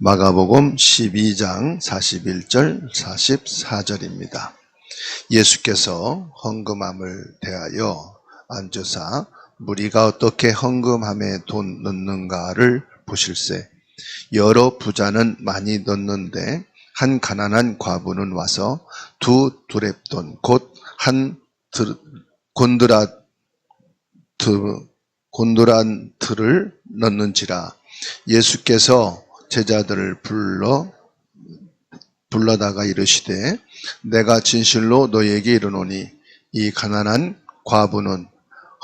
마가복음 12장 41절 44절입니다. 예수께서 헌금함을 대하여 앉으사 무리가 어떻게 헌금함에 돈 넣는가를 보실세. 여러 부자는 많이 넣는데 한 가난한 과부는 와서 두 두렙돈 곧 한 곤두란트를 넣는지라. 예수께서 제자들을 불러다가 이르시되 내가 진실로 너희에게 이르노니 이 가난한 과부는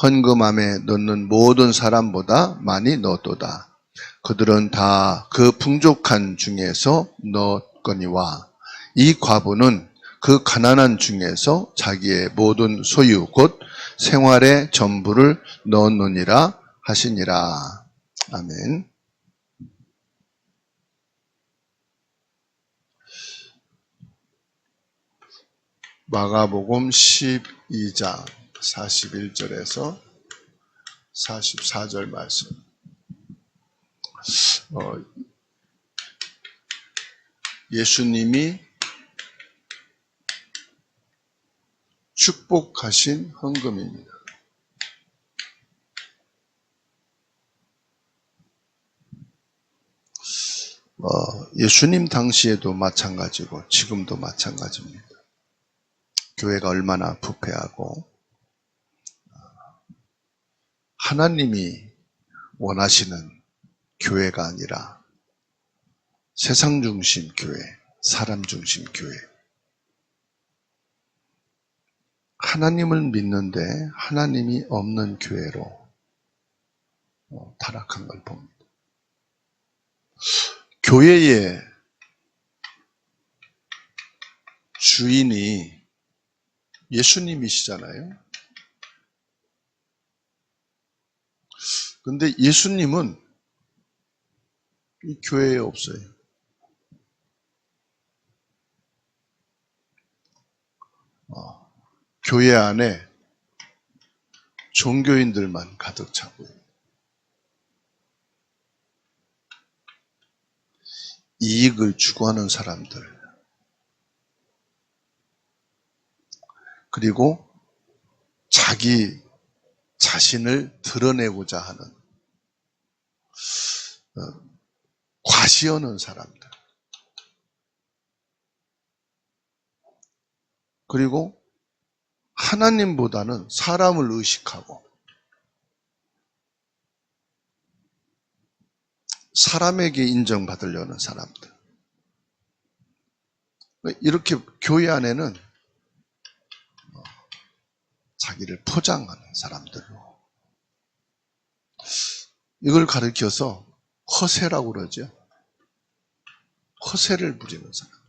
헌금함에 넣는 모든 사람보다 많이 넣었도다. 그들은 다 그 풍족한 중에서 넣었거니와 이 과부는 그 가난한 중에서 자기의 모든 소유 곧 생활의 전부를 넣었느니라 하시니라. 아멘. 마가복음 12장 41절에서 44절 말씀. 예수님이 축복하신 헌금입니다. 예수님 당시에도 마찬가지고 지금도 마찬가지입니다. 교회가 얼마나 부패하고 하나님이 원하시는 교회가 아니라 세상 중심 교회, 사람 중심 교회. 하나님을 믿는데 하나님이 없는 교회로 타락한 걸 봅니다. 교회의 주인이 예수님이시잖아요. 그런데 예수님은 이 교회에 없어요. 교회 안에 종교인들만 가득 차고요. 이익을 추구하는 사람들, 그리고 자기 자신을 드러내고자 하는 과시하는 사람들, 그리고 하나님보다는 사람을 의식하고 사람에게 인정받으려는 사람들. 이렇게 교회 안에는 자기를 포장하는 사람들로, 이걸 가리켜서 허세라고 그러죠. 허세를 부리는 사람.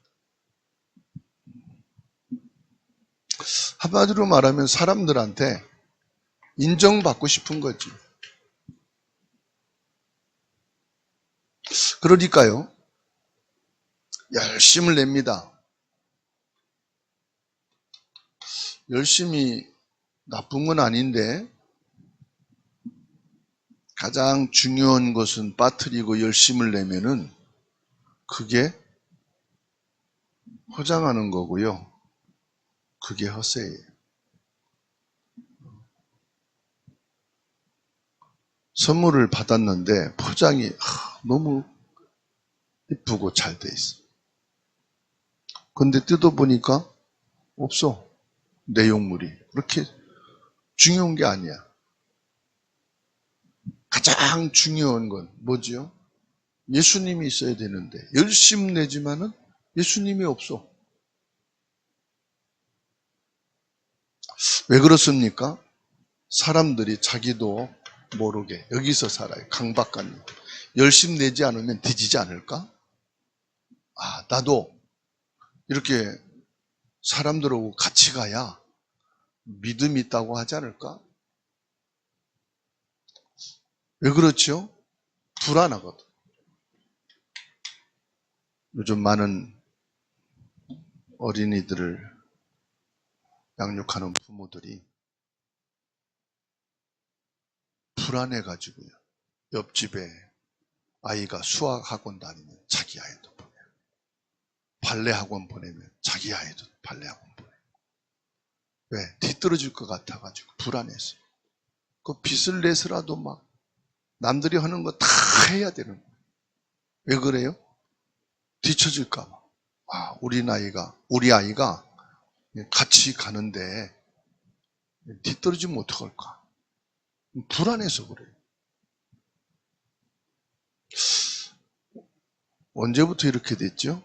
한마디로 말하면 사람들한테 인정받고 싶은 거지. 그러니까요, 열심을 냅니다. 열심히 나쁜 건 아닌데 가장 중요한 것은 빠뜨리고 열심을 내면은 그게 포장하는 거고요. 그게 허세예요. 선물을 받았는데 포장이 너무 이쁘고 잘 돼 있어. 근데 뜯어보니까 없어. 내용물이. 그렇게 중요한 게 아니야. 가장 중요한 건 뭐지요? 예수님이 있어야 되는데 열심 내지만은 예수님이 없어. 왜 그렇습니까? 사람들이 자기도 모르게 여기서 살아요. 강박관념. 열심 내지 않으면 뒤지지 않을까? 나도 이렇게 사람들하고 같이 가야 믿음이 있다고 하지 않을까? 왜 그렇죠? 불안하거든. 요즘 많은 어린이들을 양육하는 부모들이 불안해가지고요. 옆집에 아이가 수학학원 다니면 자기 아이도 보내요. 발레학원 보내면 자기 아이도 발레학원 보내요. 왜? 뒤떨어질 것 같아가지고 불안해서. 그 빚을 내서라도 막 남들이 하는 거 다 해야 되는 거예요. 왜 그래요? 뒤처질까 봐. 우리 아이가 같이 가는데 뒤떨어지면 어떡할까? 불안해서 그래요. 언제부터 이렇게 됐죠?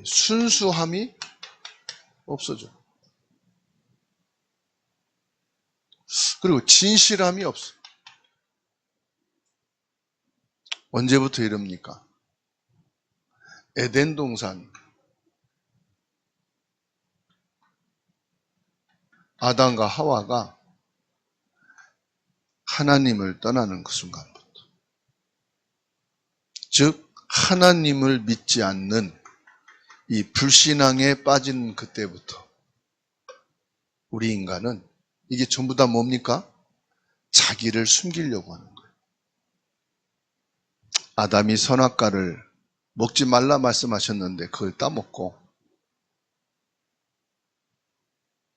순수함이 없어져. 그리고 진실함이 없어. 언제부터 이럽니까? 에덴 동산 아담과 하와가 하나님을 떠나는 그 순간부터, 즉 하나님을 믿지 않는 이 불신앙에 빠진 그때부터 우리 인간은 이게 전부 다 뭡니까? 자기를 숨기려고 하는 거예요. 아담이 선악과를 먹지 말라 말씀하셨는데 그걸 따먹고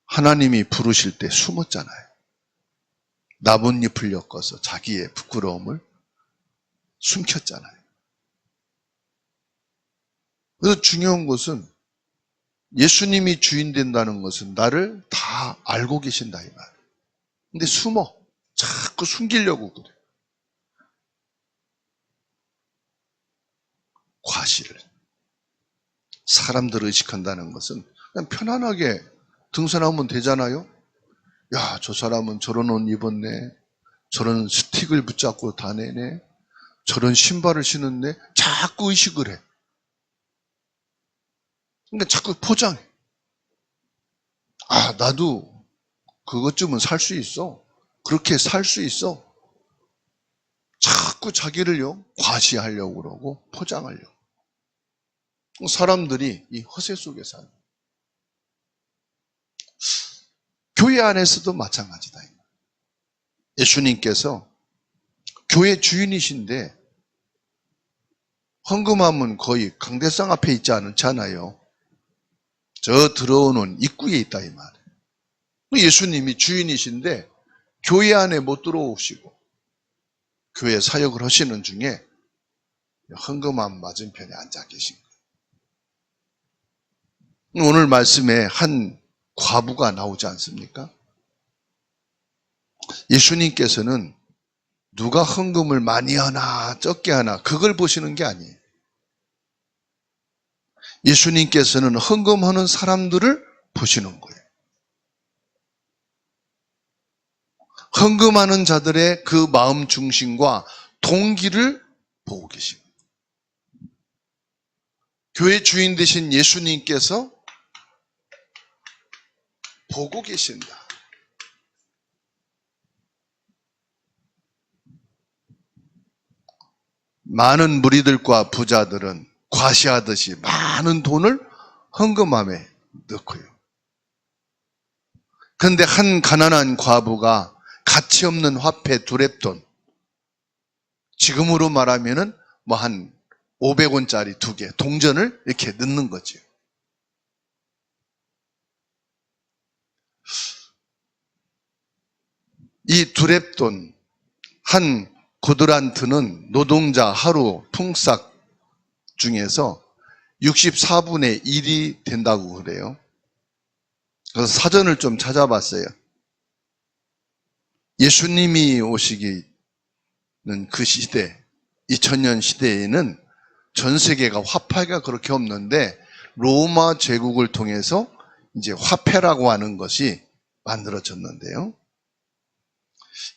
하나님이 부르실 때 숨었잖아요. 나뭇잎을 엮어서 자기의 부끄러움을 숨겼잖아요. 그래서 중요한 것은 예수님이 주인 된다는 것은 나를 다 알고 계신다 이 말. 근데 숨어. 자꾸 숨기려고 그래. 과실을. 사람들을 의식한다는 것은 그냥 편안하게 등산하면 되잖아요. 야, 저 사람은 저런 옷 입었네. 저런 스틱을 붙잡고 다니네. 저런 신발을 신었네. 자꾸 의식을 해. 그러니까 자꾸 포장해. 아, 나도 그것쯤은 살 수 있어. 그렇게 살 수 있어. 자꾸 자기를요, 과시하려고 그러고 포장하려고. 사람들이 이 허세 속에 살아요. 교회 안에서도 마찬가지다. 예수님께서 교회 주인이신데 헌금함은 거의 강대상 앞에 있지 않잖아요. 저 들어오는 입구에 있다 이 말이에요. 예수님이 주인이신데 교회 안에 못 들어오시고 교회 사역을 하시는 중에 헌금함 맞은편에 앉아 계신 거예요. 오늘 말씀에 한 과부가 나오지 않습니까? 예수님께서는 누가 헌금을 많이 하나 적게 하나 그걸 보시는 게 아니에요. 예수님께서는 헌금하는 사람들을 보시는 거예요. 헌금하는 자들의 그 마음 중심과 동기를 보고 계신 거예요. 교회 주인 되신 예수님께서 보고 계신다. 많은 무리들과 부자들은 과시하듯이 많은 돈을 헌금함에 넣고요. 그런데 한 가난한 과부가 가치 없는 화폐 두렙돈, 지금으로 말하면은 뭐 한 500원짜리 2개, 동전을 이렇게 넣는 거죠. 이 두렙돈, 한 고드란트는 노동자 하루 품삯 중에서 64분의 1이 된다고 그래요. 그래서 사전을 좀 찾아봤어요. 예수님이 오시기는 그 시대, 2000년 시대에는 전 세계가 화폐가 그렇게 없는데 로마 제국을 통해서 이제 화폐라고 하는 것이 만들어졌는데요.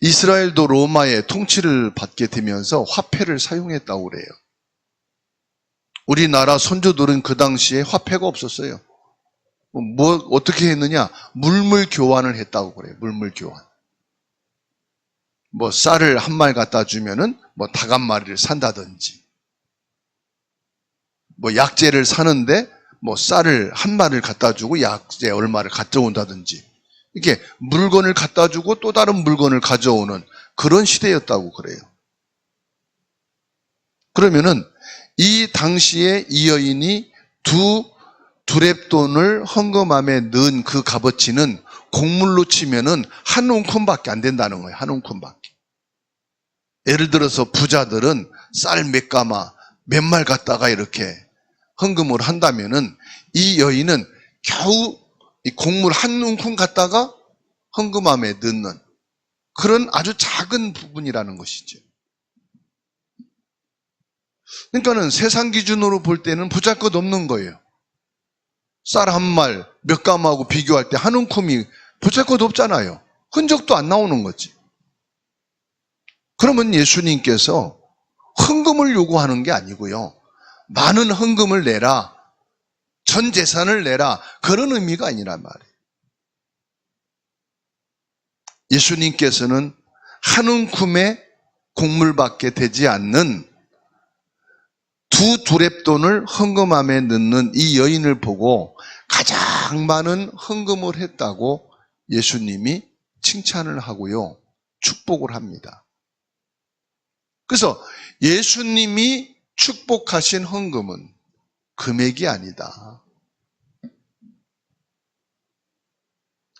이스라엘도 로마의 통치를 받게 되면서 화폐를 사용했다고 그래요. 우리나라 선조들은 그 당시에 화폐가 없었어요. 어떻게 했느냐? 물물 교환을 했다고 그래요. 물물 교환. 뭐 쌀을 한 마리 갖다 주면은 뭐 닭 한 마리를 산다든지, 뭐 약재를 사는데 뭐 쌀을 한 마리를 갖다 주고 약재 얼마를 가져온다든지, 이게 물건을 갖다 주고 또 다른 물건을 가져오는 그런 시대였다고 그래요. 그러면은 이 당시에 이 여인이 두 두렙돈을 헌금함에 넣은 그 값어치는 곡물로 치면은 한 움큼밖에 안 된다는 거예요. 한 움큼밖에. 예를 들어서 부자들은 쌀 몇 가마, 몇 말 갖다가 이렇게 헌금을 한다면은 이 여인은 겨우 이 곡물 한 움큼 갖다가 헌금함에 넣는 그런 아주 작은 부분이라는 것이죠. 그러니까는 세상 기준으로 볼 때는 부잘것 없는 거예요. 쌀 한 말 몇 가마하고 비교할 때 한 움큼이 부잘것 없잖아요. 흔적도 안 나오는 거지. 그러면 예수님께서 헌금을 요구하는 게 아니고요. 많은 헌금을 내라, 전 재산을 내라, 그런 의미가 아니란 말이에요. 예수님께서는 한 움큼의 곡물밖에 되지 않는 두 두렙돈을 헌금함에 넣는 이 여인을 보고 가장 많은 헌금을 했다고 예수님이 칭찬을 하고요, 축복을 합니다. 그래서 예수님이 축복하신 헌금은 금액이 아니다.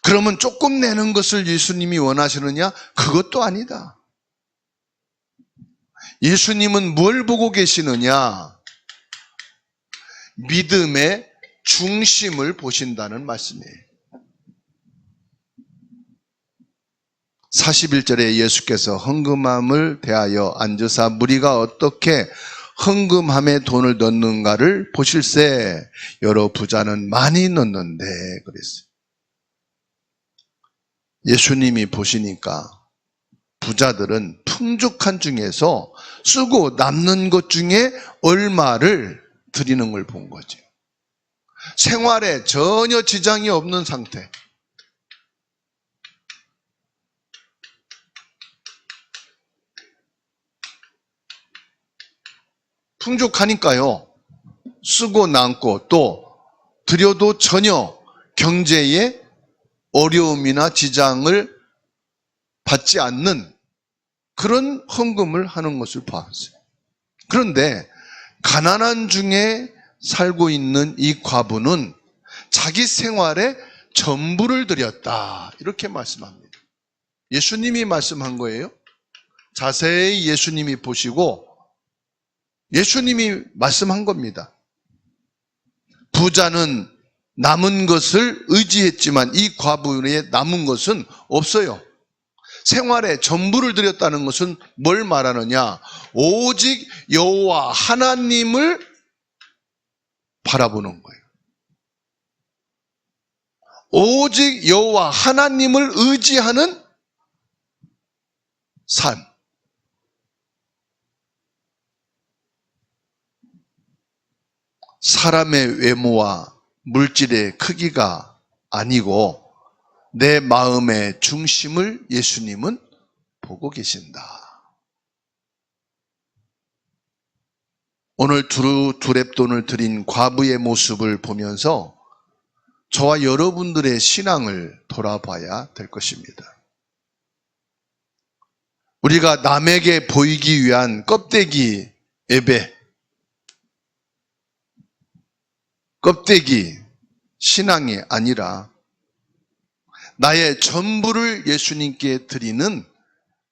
그러면 조금 내는 것을 예수님이 원하시느냐? 그것도 아니다. 예수님은 뭘 보고 계시느냐? 믿음의 중심을 보신다는 말씀이에요. 41절에 예수께서 헌금함을 대하여 앉으사 무리가 어떻게 헌금함에 돈을 넣는가를 보실세. 여러 부자는 많이 넣는데 그랬어요. 예수님이 보시니까 부자들은 풍족한 중에서 쓰고 남는 것 중에 얼마를 드리는 걸 본 거죠. 생활에 전혀 지장이 없는 상태. 풍족하니까요, 쓰고 남고 또 드려도 전혀 경제에 어려움이나 지장을 받지 않는 그런 헌금을 하는 것을 봤어요. 그런데 가난한 중에 살고 있는 이 과부는 자기 생활에 전부를 드렸다, 이렇게 말씀합니다. 예수님이 말씀한 거예요. 자세히 예수님이 보시고 예수님이 말씀한 겁니다. 부자는 남은 것을 의지했지만 이 과부의 남은 것은 없어요. 생활에 전부를 드렸다는 것은 뭘 말하느냐? 오직 여호와 하나님을 바라보는 거예요. 오직 여호와 하나님을 의지하는 삶. 사람의 외모와 물질의 크기가 아니고 내 마음의 중심을 예수님은 보고 계신다. 오늘 두렙돈을 드린 과부의 모습을 보면서 저와 여러분들의 신앙을 돌아봐야 될 것입니다. 우리가 남에게 보이기 위한 껍데기 예배, 껍데기 신앙이 아니라 나의 전부를 예수님께 드리는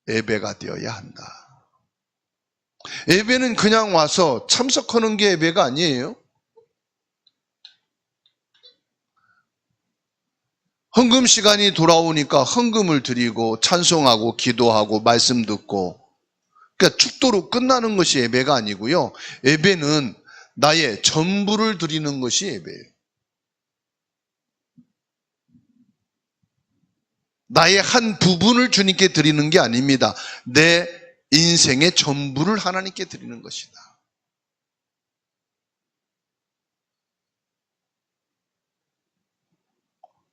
예배가 되어야 한다. 예배는 그냥 와서 참석하는 게 예배가 아니에요. 헌금 시간이 돌아오니까 헌금을 드리고 찬송하고 기도하고 말씀 듣고, 그러니까 축도로 끝나는 것이 예배가 아니고요. 예배는 나의 전부를 드리는 것이 예배예요. 나의 한 부분을 주님께 드리는 게 아닙니다. 내 인생의 전부를 하나님께 드리는 것이다.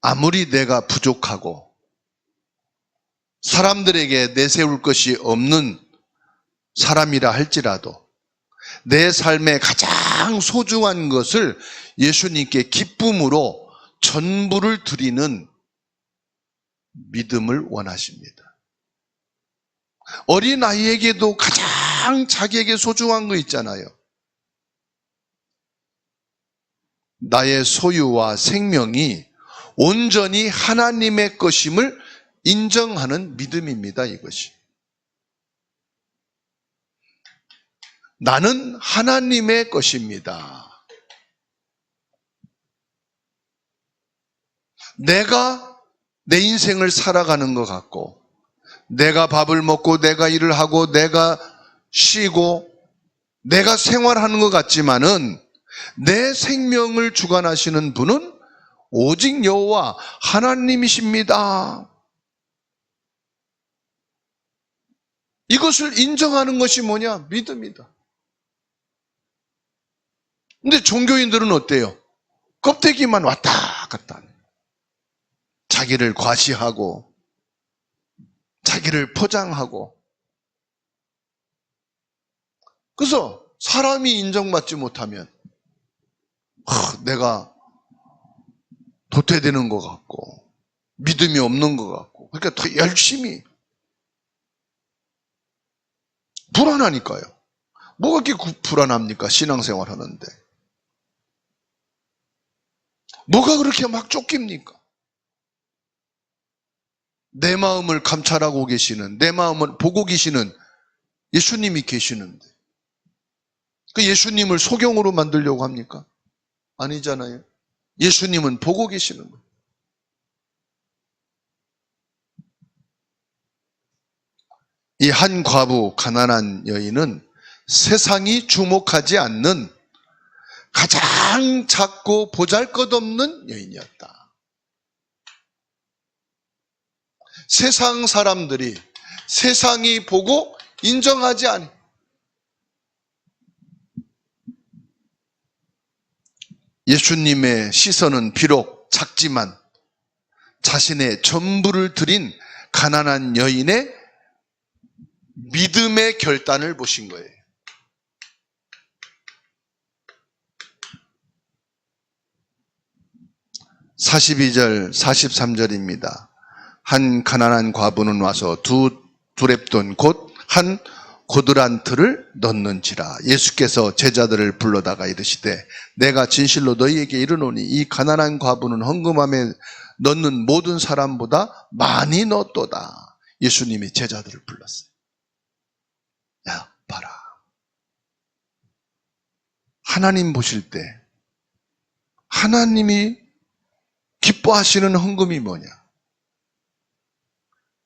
아무리 내가 부족하고 사람들에게 내세울 것이 없는 사람이라 할지라도 내 삶의 가장 소중한 것을 예수님께 기쁨으로 전부를 드리는 믿음을 원하십니다. 어린아이에게도 가장 자기에게 소중한 거 있잖아요. 나의 소유와 생명이 온전히 하나님의 것임을 인정하는 믿음입니다, 이것이. 나는 하나님의 것입니다. 내가 내 인생을 살아가는 것 같고, 내가 밥을 먹고, 내가 일을 하고, 내가 쉬고, 내가 생활하는 것 같지만은 내 생명을 주관하시는 분은 오직 여호와 하나님이십니다. 이것을 인정하는 것이 뭐냐? 믿음이다. 근데 종교인들은 어때요? 껍데기만 왔다 갔다 하는. 자기를 과시하고 자기를 포장하고, 그래서 사람이 인정받지 못하면 내가 도태되는 것 같고 믿음이 없는 것 같고, 그러니까 더 열심히 불안하니까요. 뭐가 그렇게 불안합니까? 신앙생활 하는데 뭐가 그렇게 막 쫓깁니까? 내 마음을 감찰하고 계시는, 내 마음을 보고 계시는 예수님이 계시는데 그 예수님을 소경으로 만들려고 합니까? 아니잖아요. 예수님은 보고 계시는 거예요. 이 한 과부 가난한 여인은 세상이 주목하지 않는 가장 작고 보잘것없는 여인이었다. 세상 사람들이, 세상이 보고 인정하지 않은, 예수님의 시선은 비록 작지만 자신의 전부를 드린 가난한 여인의 믿음의 결단을 보신 거예요. (42절) 43절입니다. 한 가난한 과부는 와서 두 두렙돈 곧 한 고드란트를 넣는지라. 예수께서 제자들을 불러다가 이르시되 내가 진실로 너희에게 이르노니 이 가난한 과부는 헌금함에 넣는 모든 사람보다 많이 넣었도다. 예수님이 제자들을 불렀어요. 야, 봐라. 하나님 보실 때 하나님이 기뻐하시는 헌금이 뭐냐?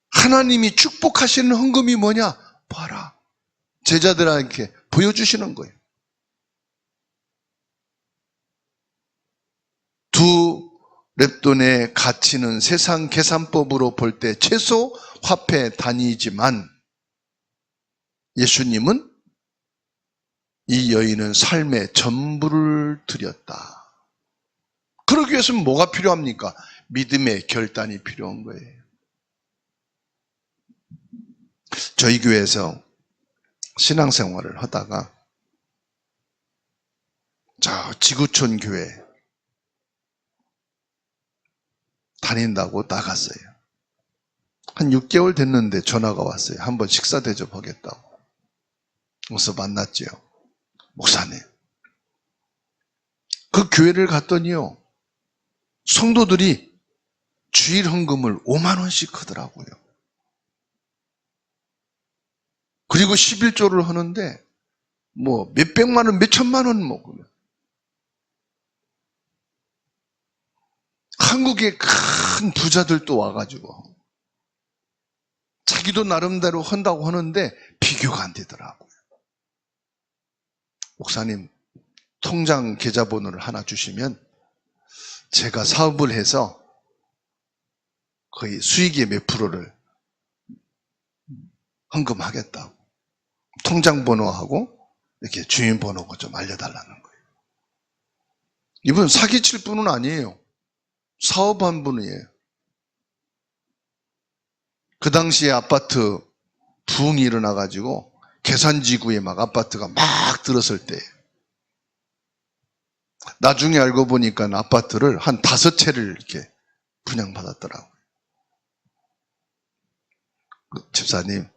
하나님이 축복하시는 헌금이 뭐냐? 봐라. 제자들에게 보여주시는 거예요. 두 렙돈의 가치는 세상 계산법으로 볼 때 최소 화폐 단위이지만 예수님은 이 여인은 삶의 전부를 드렸다. 그러기 위해서는 뭐가 필요합니까? 믿음의 결단이 필요한 거예요. 저희 교회에서 신앙생활을 하다가 저 지구촌 교회 다닌다고 나갔어요. 한 6개월 됐는데 전화가 왔어요. 한번 식사 대접하겠다고. 그래서 만났죠. 목사님, 그 교회를 갔더니요, 성도들이 주일 헌금을 5만 원씩 하더라고요. 그리고 11조를 하는데 뭐 몇백만 원, 몇천만 원 먹으면. 한국의 큰 부자들도 와가지고 자기도 나름대로 한다고 하는데 비교가 안 되더라고요. 목사님, 통장 계좌번호를 하나 주시면 제가 사업을 해서 거의 수익의 몇 프로를 헌금하겠다고. 통장 번호하고 이렇게 주민번호가 좀 알려달라는 거예요. 이분 사기칠 분은 아니에요. 사업한 분이에요. 그 당시에 아파트 부흥이 일어나가지고 계산지구에 막 아파트가 막 들었을 때, 나중에 알고 보니까 아파트를 한 5채를 이렇게 분양받았더라고요. 집사님,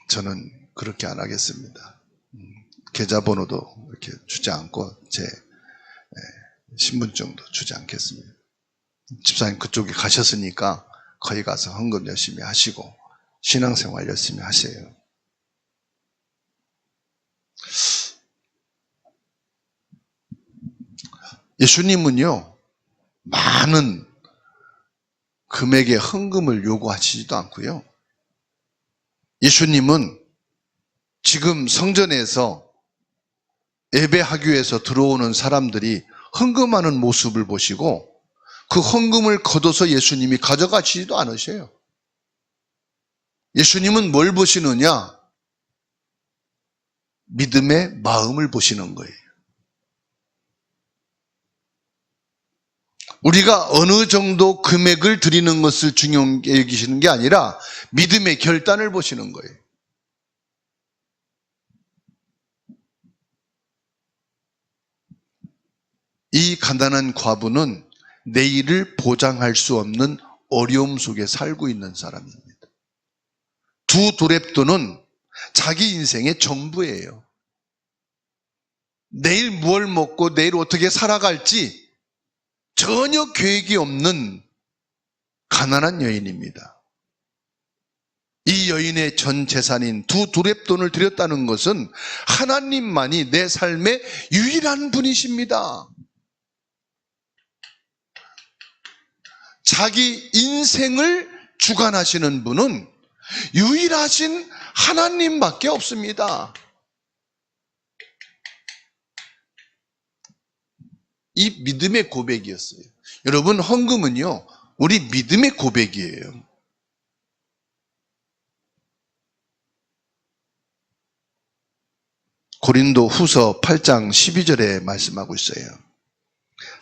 저는 그렇게 안 하겠습니다. 계좌번호도 이렇게 주지 않고 제 신분증도 주지 않겠습니다. 집사님 그쪽에 가셨으니까 거기 가서 헌금 열심히 하시고 신앙생활 열심히 하세요. 예수님은요, 많은 금액의 헌금을 요구하시지도 않고요. 예수님은 지금 성전에서 예배하기 위해서 들어오는 사람들이 헌금하는 모습을 보시고 그 헌금을 걷어서 예수님이 가져가시지도 않으셔요. 예수님은 뭘 보시느냐? 믿음의 마음을 보시는 거예요. 우리가 어느 정도 금액을 드리는 것을 중요하게 여기시는 게 아니라 믿음의 결단을 보시는 거예요. 이 가난한 과부는 내일을 보장할 수 없는 어려움 속에 살고 있는 사람입니다. 두 도랩돈은 자기 인생의 전부예요. 내일 무엇을 먹고 내일 어떻게 살아갈지 전혀 계획이 없는 가난한 여인입니다. 이 여인의 전 재산인 두 도랩돈을 드렸다는 것은 하나님만이 내 삶의 유일한 분이십니다. 자기 인생을 주관하시는 분은 유일하신 하나님밖에 없습니다. 이 믿음의 고백이었어요. 여러분, 헌금은요, 우리 믿음의 고백이에요. 고린도 후서 8장 12절에 말씀하고 있어요.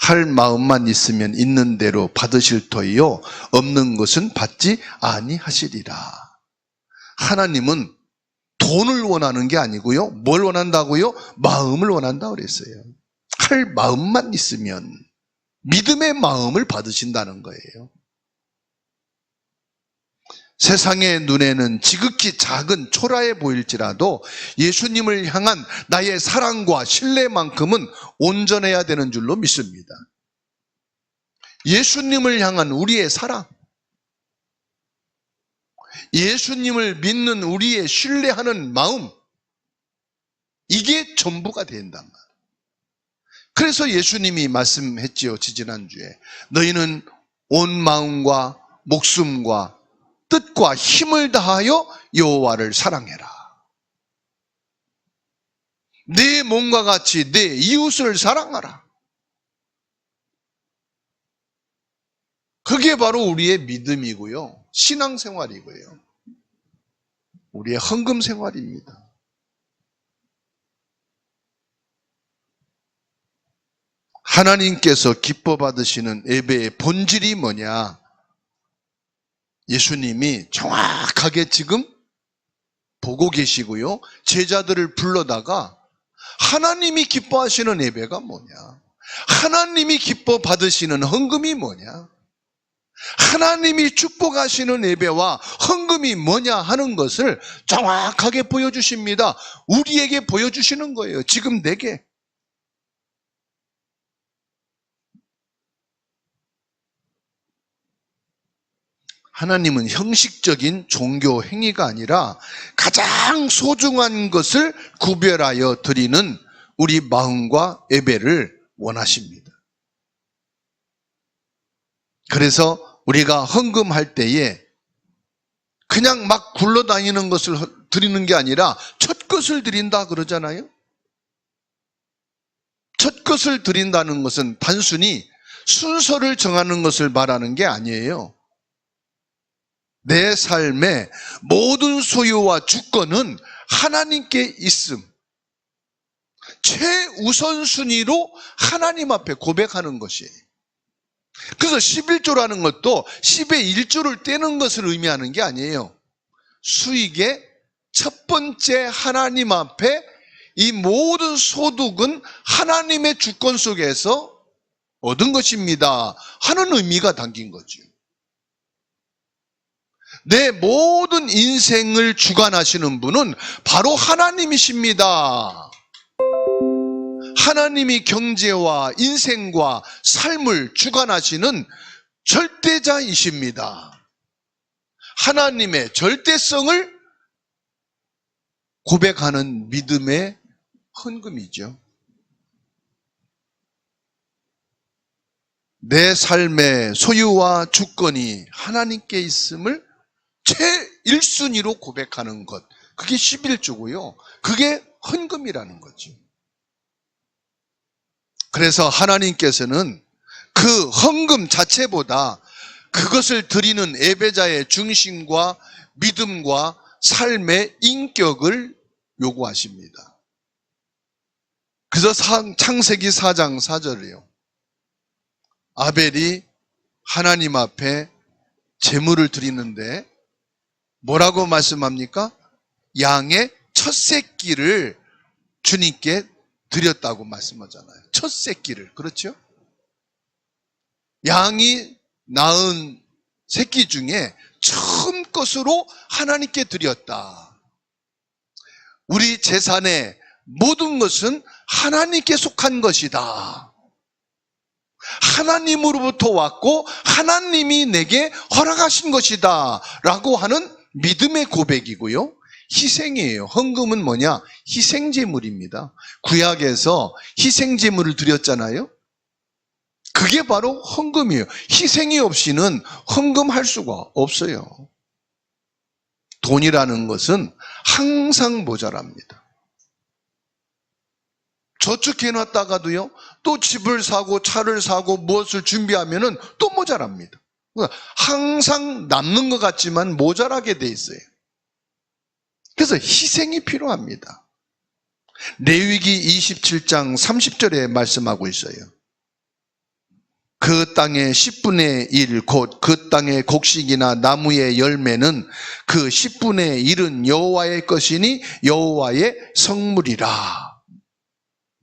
할 마음만 있으면 있는 대로 받으실 터이요 없는 것은 받지 아니하시리라. 하나님은 돈을 원하는 게 아니고요. 뭘 원한다고요? 마음을 원한다고 그랬어요. 할 마음만 있으면 믿음의 마음을 받으신다는 거예요. 세상의 눈에는 지극히 작은 초라해 보일지라도 예수님을 향한 나의 사랑과 신뢰만큼은 온전해야 되는 줄로 믿습니다. 예수님을 향한 우리의 사랑, 예수님을 믿는 우리의 신뢰하는 마음, 이게 전부가 된단 말이에요. 그래서 예수님이 말씀했지요, 지지난주에. 너희는 온 마음과 목숨과 뜻과 힘을 다하여 여호와를 사랑해라. 내 몸과 같이 내 이웃을 사랑하라. 그게 바로 우리의 믿음이고요, 신앙생활이고요, 우리의 헌금 생활입니다. 하나님께서 기뻐 받으시는 예배의 본질이 뭐냐? 예수님이 정확하게 지금 보고 계시고요, 제자들을 불러다가 하나님이 기뻐하시는 예배가 뭐냐? 하나님이 기뻐 받으시는 헌금이 뭐냐? 하나님이 축복하시는 예배와 헌금이 뭐냐 하는 것을 정확하게 보여주십니다. 우리에게 보여주시는 거예요. 지금 내게. 하나님은 형식적인 종교 행위가 아니라 가장 소중한 것을 구별하여 드리는 우리 마음과 예배를 원하십니다. 그래서 우리가 헌금할 때에 그냥 막 굴러다니는 것을 드리는 게 아니라 첫 것을 드린다 그러잖아요. 첫 것을 드린다는 것은 단순히 순서를 정하는 것을 말하는 게 아니에요. 내 삶의 모든 소유와 주권은 하나님께 있음, 최우선순위로 하나님 앞에 고백하는 것이에요. 그래서 11조라는 것도 10의 1조를 떼는 것을 의미하는 게 아니에요. 수익의 첫 번째 하나님 앞에 이 모든 소득은 하나님의 주권 속에서 얻은 것입니다 하는 의미가 담긴 거죠. 내 모든 인생을 주관하시는 분은 바로 하나님이십니다. 하나님이 경제와 인생과 삶을 주관하시는 절대자이십니다. 하나님의 절대성을 고백하는 믿음의 헌금이죠. 내 삶의 소유와 주권이 하나님께 있음을 제1순위로 고백하는 것, 그게 11조고요. 그게 헌금이라는 거죠. 그래서 하나님께서는 그 헌금 자체보다 그것을 드리는 예배자의 중심과 믿음과 삶의 인격을 요구하십니다. 그래서 창세기 4장 4절이에요. 아벨이 하나님 앞에 제물을 드리는데 뭐라고 말씀합니까? 양의 첫 새끼를 주님께 드렸다고 말씀하잖아요. 첫 새끼를. 그렇죠? 양이 낳은 새끼 중에 처음 것으로 하나님께 드렸다. 우리 재산의 모든 것은 하나님께 속한 것이다. 하나님으로부터 왔고 하나님이 내게 허락하신 것이다 라고 하는 믿음의 고백이고요. 희생이에요. 헌금은 뭐냐? 희생제물입니다. 구약에서 희생제물을 드렸잖아요. 그게 바로 헌금이에요. 희생이 없이는 헌금할 수가 없어요. 돈이라는 것은 항상 모자랍니다. 저축해놨다가도요, 또 집을 사고 차를 사고 무엇을 준비하면은 또 모자랍니다. 항상 남는 것 같지만 모자라게 돼 있어요. 그래서 희생이 필요합니다. 레위기 27장 30절에 말씀하고 있어요. 그 땅의 10분의 1, 곧 그 땅의 곡식이나 나무의 열매는 그 10분의 1은 여호와의 것이니 여호와의 성물이라.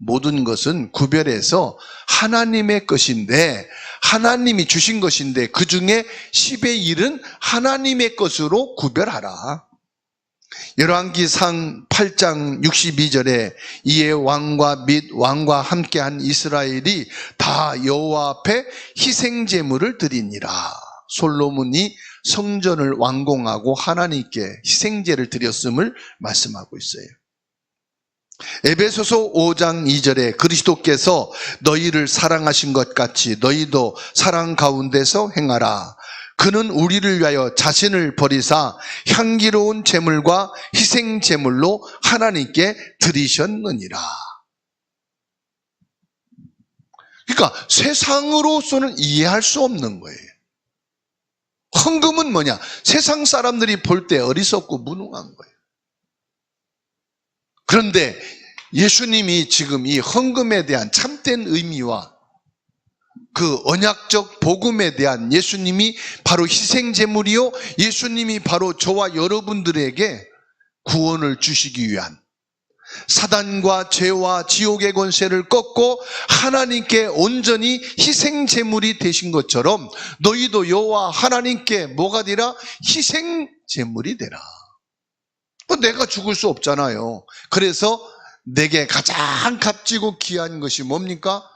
모든 것은 구별해서 하나님의 것인데, 하나님이 주신 것인데 그 중에 10의 1은 하나님의 것으로 구별하라. 열왕기상 8장 62절에 이에 왕과 및 왕과 함께한 이스라엘이 다 여호와 앞에 희생제물을 드리니라. 솔로몬이 성전을 완공하고 하나님께 희생제를 드렸음을 말씀하고 있어요. 에베소서 5장 2절에 그리스도께서 너희를 사랑하신 것 같이 너희도 사랑 가운데서 행하라. 그는 우리를 위하여 자신을 버리사 향기로운 제물과 희생 제물로 하나님께 드리셨느니라. 그러니까 세상으로서는 이해할 수 없는 거예요. 헌금은 뭐냐? 세상 사람들이 볼 때 어리석고 무능한 거예요. 그런데 예수님이 지금 이 헌금에 대한 참된 의미와 그 언약적 복음에 대한 예수님이 바로 희생제물이요, 예수님이 바로 저와 여러분들에게 구원을 주시기 위한, 사단과 죄와 지옥의 권세를 꺾고 하나님께 온전히 희생제물이 되신 것처럼 너희도 여호와 하나님께 뭐가 되라? 희생제물이 되라. 내가 죽을 수 없잖아요. 그래서 내게 가장 값지고 귀한 것이 뭡니까?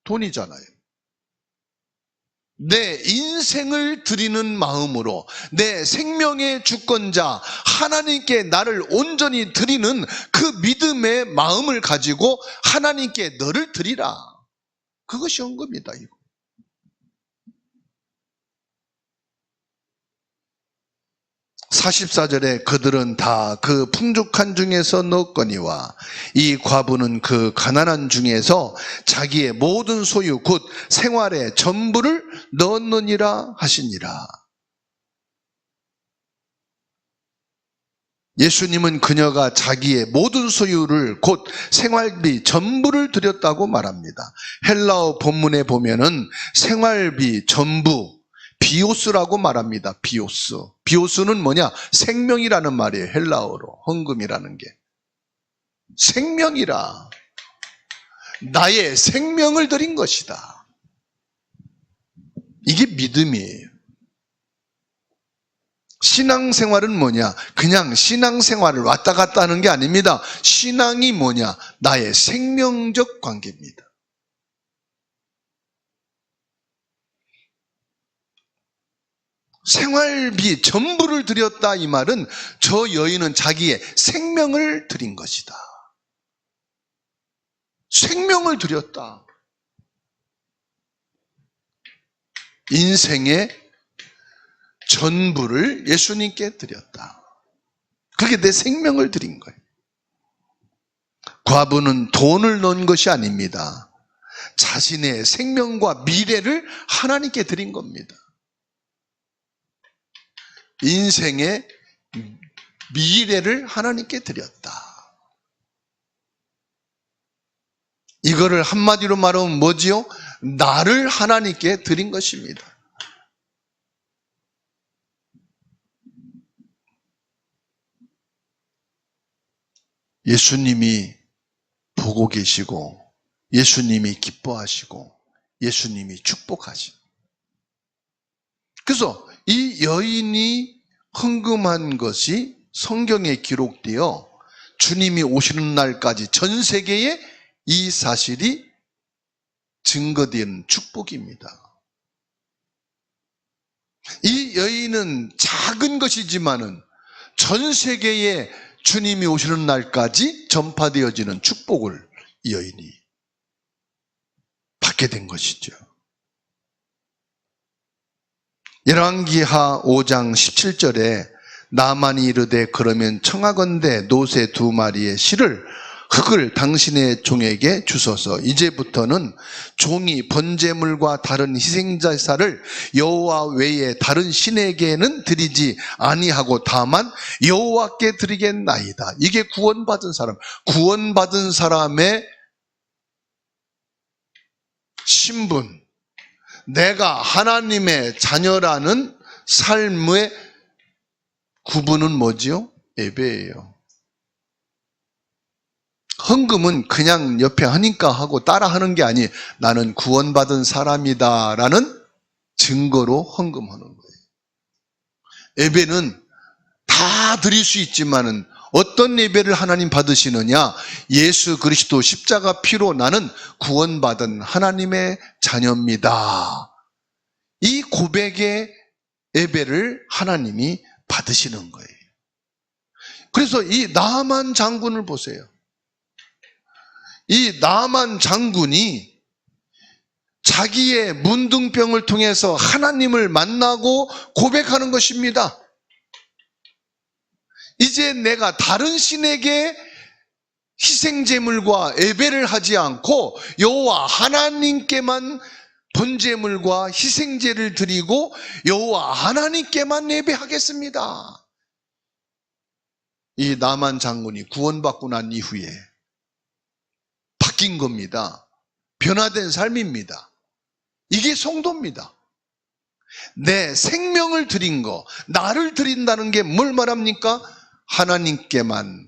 돈이잖아요. 내 인생을 드리는 마음으로 내 생명의 주권자 하나님께 나를 온전히 드리는 그 믿음의 마음을 가지고 하나님께 너를 드리라. 그것이 헌금이다. 이거. (44절에) 그들은 다 그 풍족한 중에서 넣었거니와 이 과부는 그 가난한 중에서 자기의 모든 소유 곧 생활의 전부를 넣었느니라 하시니라. 예수님은 그녀가 자기의 모든 소유를 곧 생활비 전부를 드렸다고 말합니다. 헬라어 본문에 보면은 생활비 전부 비오스라고 말합니다. 비오스. 비오스는 뭐냐? 생명이라는 말이에요. 헬라어로. 헌금이라는 게. 생명이라. 나의 생명을 드린 것이다. 이게 믿음이에요. 신앙생활은 뭐냐? 그냥 신앙생활을 왔다 갔다 하는 게 아닙니다. 신앙이 뭐냐? 나의 생명적 관계입니다. 생활비 전부를 드렸다 이 말은 저 여인은 자기의 생명을 드린 것이다. 생명을 드렸다. 인생의 전부를 예수님께 드렸다. 그게 내 생명을 드린 거예요. 과부는 돈을 넣은 것이 아닙니다. 자신의 생명과 미래를 하나님께 드린 겁니다. 인생의 미래를 하나님께 드렸다. 이거를 한마디로 말하면 뭐지요? 나를 하나님께 드린 것입니다. 예수님이 보고 계시고 예수님이 기뻐하시고 예수님이 축복하시고, 그래서 이 여인이 헌금한 것이 성경에 기록되어 주님이 오시는 날까지 전 세계에 이 사실이 증거된 축복입니다. 이 여인은 작은 것이지만은 전 세계에 주님이 오시는 날까지 전파되어지는 축복을 이 여인이 받게 된 것이죠. 열왕기하 5장 17절에 나만이 이르되 그러면 청하건대 노새 2마리의 실을 흙을 당신의 종에게 주소서. 이제부터는 종이 번제물과 다른 희생제사를 여호와 외에 다른 신에게는 드리지 아니하고 다만 여호와께 드리겠나이다. 이게 구원받은 사람, 구원받은 사람의 신분, 내가 하나님의 자녀라는 삶의 구분은 뭐지요? 예배예요. 헌금은 그냥 옆에 하니까 하고 따라 하는 게 아니, 나는 구원받은 사람이다 라는 증거로 헌금하는 거예요. 예배는 다 드릴 수 있지만은 어떤 예배를 하나님 받으시느냐? 예수 그리스도 십자가 피로 나는 구원받은 하나님의 자녀입니다. 이 고백의 예배를 하나님이 받으시는 거예요. 그래서 이 나만 장군을 보세요. 이 나만 장군이 자기의 문둥병을 통해서 하나님을 만나고 고백하는 것입니다. 이제 내가 다른 신에게 희생제물과 예배를 하지 않고 여호와 하나님께만 번제물과 희생제를 드리고 여호와 하나님께만 예배하겠습니다. 이 나만 장군이 구원받고 난 이후에 바뀐 겁니다. 변화된 삶입니다. 이게 성도입니다. 내 생명을 드린 거, 나를 드린다는 게 뭘 말합니까? 하나님께만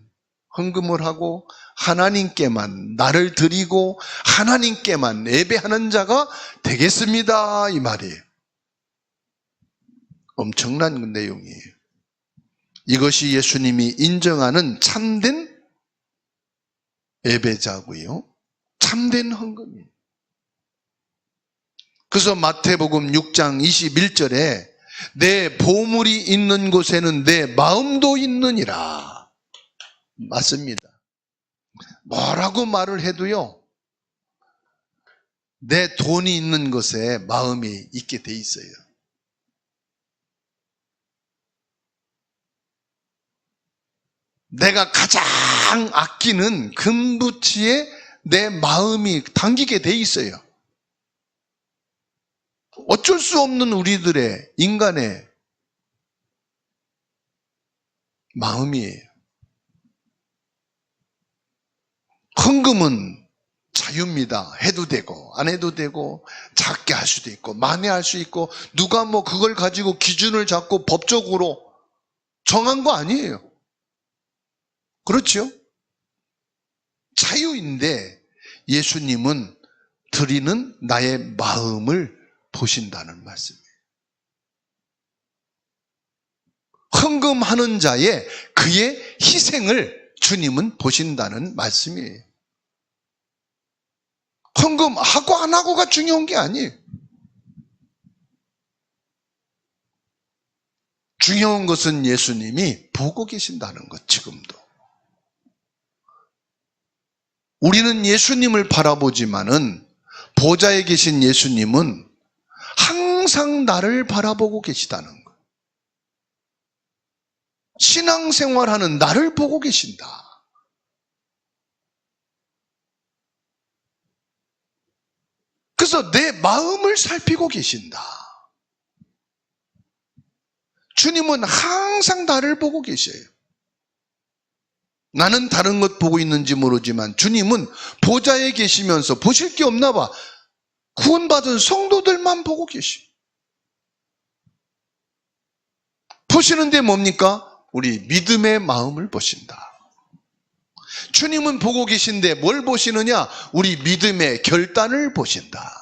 헌금을 하고 하나님께만 나를 드리고 하나님께만 예배하는 자가 되겠습니다, 이 말이에요. 엄청난 내용이에요. 이것이 예수님이 인정하는 참된 예배자고요, 참된 헌금이에요. 그래서 마태복음 6장 21절에 내 보물이 있는 곳에는 내 마음도 있느니라. 맞습니다. 뭐라고 말을 해도요, 내 돈이 있는 곳에 마음이 있게 돼 있어요. 내가 가장 아끼는 금부치에 내 마음이 담기게 돼 있어요. 어쩔 수 없는 우리들의 인간의 마음이에요. 헌금은 자유입니다. 해도 되고 안 해도 되고 작게 할 수도 있고 많이 할 수 있고, 누가 뭐 그걸 가지고 기준을 잡고 법적으로 정한 거 아니에요. 그렇죠? 자유인데 예수님은 드리는 나의 마음을 보신다는 말씀이에요. 헌금하는 자의 그의 희생을 주님은 보신다는 말씀이에요. 헌금하고 안 하고가 중요한 게 아니에요. 중요한 것은 예수님이 보고 계신다는 것, 지금도. 우리는 예수님을 바라보지만은 보좌에 계신 예수님은 항상 나를 바라보고 계시다는 것. 신앙생활하는 나를 보고 계신다. 그래서 내 마음을 살피고 계신다. 주님은 항상 나를 보고 계셔요. 나는 다른 것 보고 있는지 모르지만 주님은 보좌에 계시면서 보실 게 없나 봐. 구원받은 성도들만 보고 계시. 보시는데 뭡니까? 우리 믿음의 마음을 보신다. 주님은 보고 계신데 뭘 보시느냐? 우리 믿음의 결단을 보신다.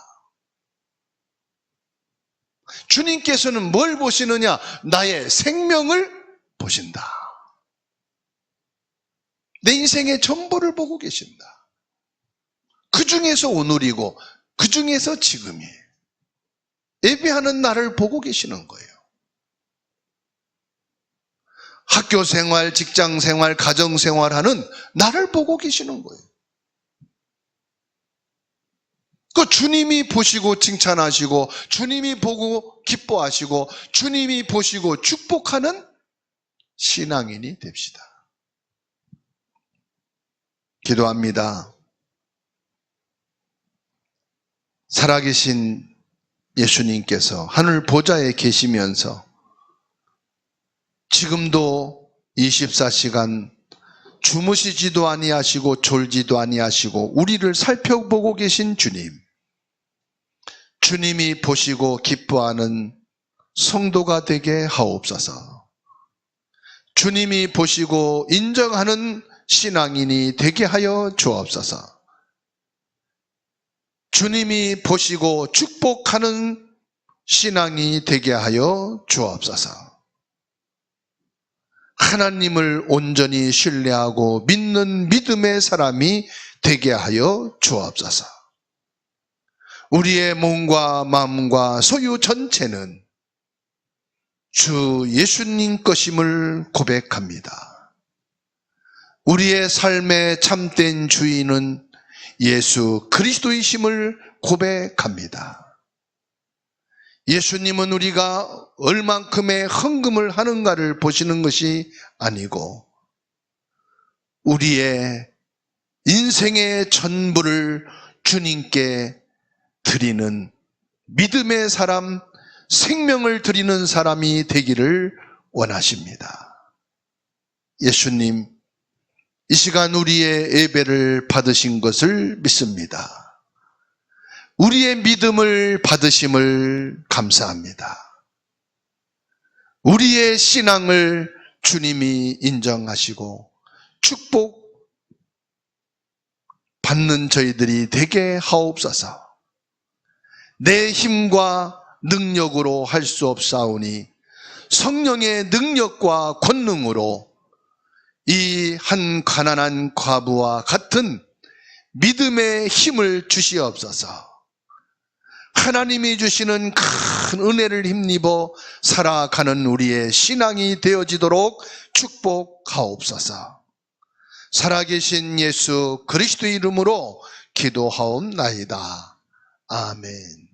주님께서는 뭘 보시느냐? 나의 생명을 보신다. 내 인생의 전부를 보고 계신다. 그 중에서 오늘이고 그 중에서 지금이에요. 예배하는 나를 보고 계시는 거예요. 학교 생활, 직장 생활, 가정 생활하는 나를 보고 계시는 거예요. 그 주님이 보시고 칭찬하시고 주님이 보고 기뻐하시고 주님이 보시고 축복하는 신앙인이 됩시다. 기도합니다. 살아계신 예수님께서 하늘 보좌에 계시면서 지금도 24시간 주무시지도 아니하시고 졸지도 아니하시고 우리를 살펴보고 계신 주님, 주님이 보시고 기뻐하는 성도가 되게 하옵소서. 주님이 보시고 인정하는 신앙인이 되게 하여 주옵소서. 주님이 보시고 축복하는 신앙이 되게 하여 주옵소서. 하나님을 온전히 신뢰하고 믿는 믿음의 사람이 되게 하여 주옵소서. 우리의 몸과 마음과 소유 전체는 주 예수님 것임을 고백합니다. 우리의 삶의 참된 주인은 예수 그리스도이심을 고백합니다. 예수님은 우리가 얼만큼의 헌금을 하는가를 보시는 것이 아니고 우리의 인생의 전부를 주님께 드리는 믿음의 사람, 생명을 드리는 사람이 되기를 원하십니다. 예수님, 이 시간 우리의 예배를 받으신 것을 믿습니다. 우리의 믿음을 받으심을 감사합니다. 우리의 신앙을 주님이 인정하시고 축복 받는 저희들이 되게 하옵소서. 내 힘과 능력으로 할 수 없사오니 성령의 능력과 권능으로 이 한 가난한 과부와 같은 믿음의 힘을 주시옵소서. 하나님이 주시는 큰 은혜를 힘입어 살아가는 우리의 신앙이 되어지도록 축복하옵소서. 살아계신 예수 그리스도 이름으로 기도하옵나이다. 아멘.